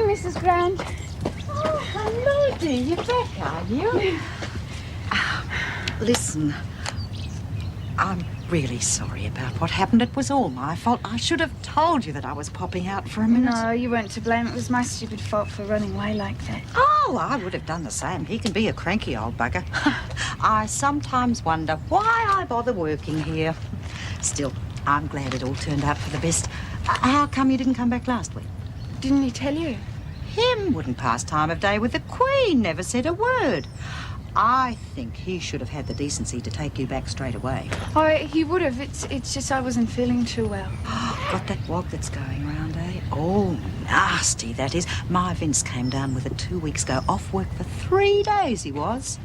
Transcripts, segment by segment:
Mrs. Grant. Oh, hello, dear. You're back, are you? Listen, I'm really sorry about what happened. It was all my fault. I should have told you that I was popping out for a minute. No, you weren't to blame. It was my stupid fault for running away like that. Oh, I would have done the same. He can be a cranky old bugger. I sometimes wonder why I bother working here. Still, I'm glad it all turned out for the best. How come you didn't come back last week? Didn't he tell you? Him wouldn't pass time of day with the Queen, never said a word. I think he should have had the decency to take you back straight away. Oh, he would have. It's just I wasn't feeling too well. Got that wog that's going round, eh? Oh, nasty, that is. My Vince came down with it 2 weeks ago. Off work for 3 days, he was.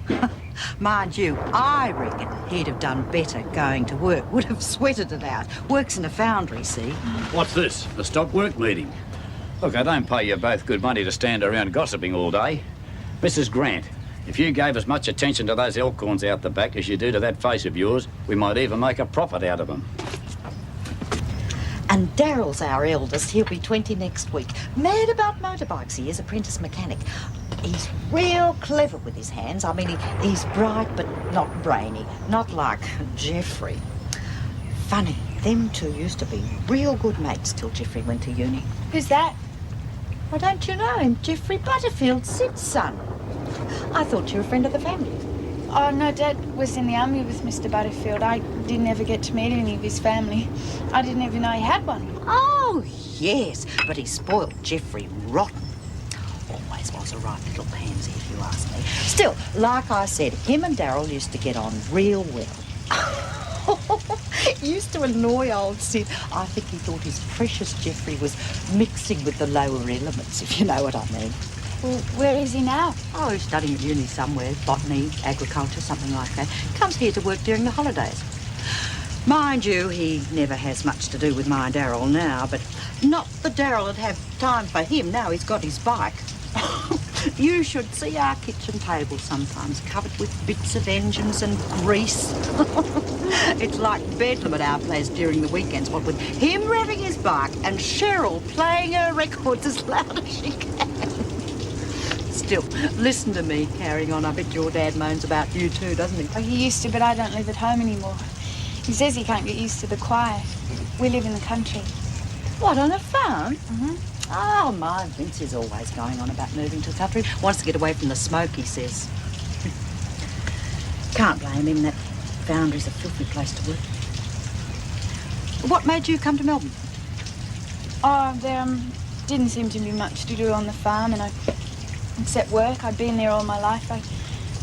Mind you, I reckon he'd have done better going to work. Would have sweated it out. Works in a foundry, see? What's this? A stop work meeting? Look, I don't pay you both good money to stand around gossiping all day. Mrs. Grant, if you gave as much attention to those elkhorns out the back as you do to that face of yours, we might even make a profit out of them. And Daryl's our eldest. He'll be 20 next week. Mad about motorbikes. He is apprentice mechanic. He's real clever with his hands. I mean, he's bright but not brainy. Not like Jeffrey. Funny, them two used to be real good mates till Jeffrey went to uni. Who's that? Why, don't you know him? Jeffrey Butterfield, Sid's son. I thought you were a friend of the family. Oh, no, Dad was in the army with Mr. Butterfield. I didn't ever get to meet any of his family. I didn't even know he had one. Oh, yes, but he spoiled Jeffrey rotten. Always was a right little pansy, if you ask me. Still, like I said, him and Daryl used to get on real well. Used to annoy old Sid. I think he thought his precious Jeffrey was mixing with the lower elements, if you know what I mean. Well, where is he now? Oh, he's studying at uni somewhere. Botany, agriculture, something like that. Comes here to work during the holidays. Mind you, he never has much to do with my Daryl now, but not that Daryl would have time for him now he's got his bike. You should see our kitchen table sometimes, covered with bits of engines and grease. It's like bedlam at our place during the weekends, what with him revving his bike and Cheryl playing her records as loud as she can. Still, listen to me carrying on. I bet your dad moans about you too, doesn't he? Oh, he used to, but I don't live at home anymore. He says he can't get used to the quiet. We live in the country. What, on a farm? Mm-hmm. Oh, my Vince is always going on about moving to the country. Wants to get away from the smoke, he says. Can't blame him. That foundry's a filthy place to work. What made you come to Melbourne? Oh, there didn't seem to be much to do on the farm, and except work. I'd been there all my life. I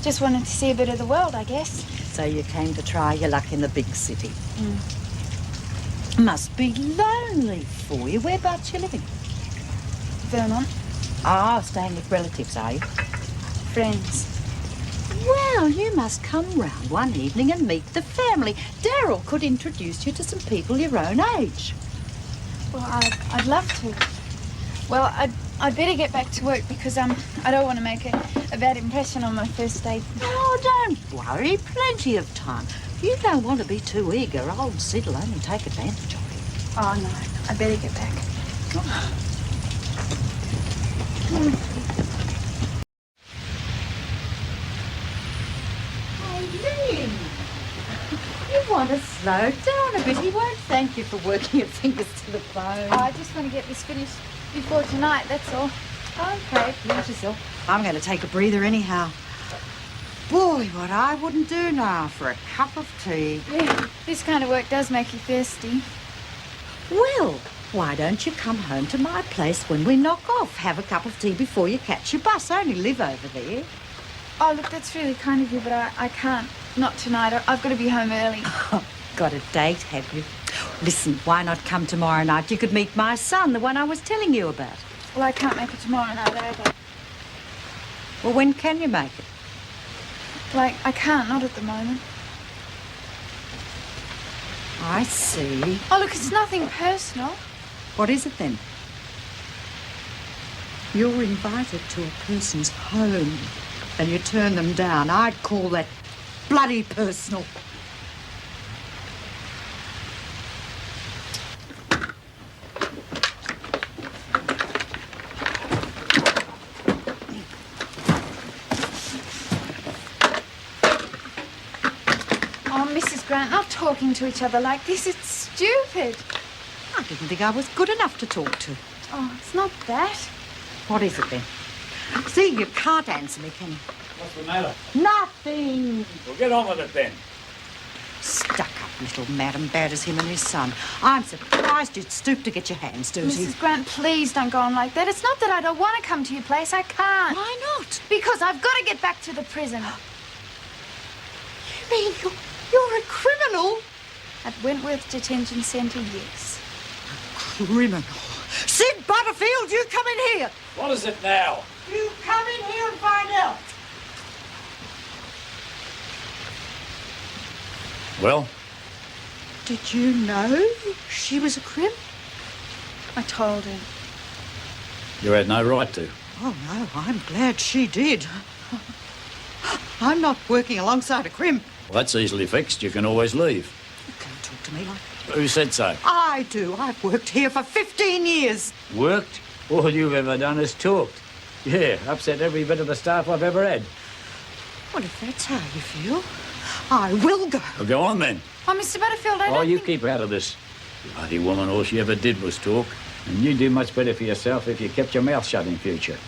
just wanted to see a bit of the world, I guess. So you came to try your luck in the big city. Mm. Must be lonely for you. Whereabouts you living? Vermont. Ah, staying with relatives, are you? Friends. Well, you must come round one evening and meet the family. Daryl could introduce you to some people your own age. Well, I'd love to. Well, I'd better get back to work because I don't want to make a bad impression on my first day. Oh, don't worry. Plenty of time. You don't want to be too eager. Old Sid will only take advantage of you. Oh, no. I'd better get back. Eileen, you want to slow down a bit. He won't thank you for working your fingers to the bone. Oh, I just want to get this finished before tonight, that's all. Okay, please yourself. I'm going to take a breather anyhow. Boy, what I wouldn't do now for a cup of tea. Yeah, this kind of work does make you thirsty. Well, why don't you come home to my place when we knock off? Have a cup of tea before you catch your bus. I only live over there. Oh, look, that's really kind of you, but I can't. Not tonight. I've got to be home early. Got a date, have you? Listen, why not come tomorrow night? You could meet my son, the one I was telling you about. Well, I can't make it tomorrow night either. Well, when can you make it? Like, I can't, not at the moment. I see. Oh, look, it's nothing personal. What is it then? You're invited to a person's home and you turn them down. I'd call that bloody personal. talking to each other like this. It's stupid. I didn't think I was good enough to talk to. Oh, it's not that. What is it then? See, you can't answer me, can you? What's the matter? Nothing. Well, get on with it then. Stuck-up little madam bad as him and his son. I'm surprised you'd stoop to get your hands dirty. Mrs. Grant, please don't go on like that. It's not that I don't want to come to your place. I can't. Why not? Because I've got to get back to the prison. You mean you're a criminal? At Wentworth Detention Centre, yes. Criminal? Sid Butterfield, you come in here. What is it now? You come in here and find out. Well? Did you know she was a crim? I told her. You had no right to. Oh, no, I'm glad she did. I'm not working alongside a crim. Well, that's easily fixed. You can always leave. You can't talk to me like that. Who said so? I do. I've worked here for 15 years. Worked? All you've ever done is talked. Yeah, upset every bit of the staff I've ever had. Well, if that's how you feel, I will go. Well, go on then. Oh, Mr. Butterfield, I Oh, don't you think... keep out of this. Bloody woman, all she ever did was talk. And you'd do much better for yourself if you kept your mouth shut in future.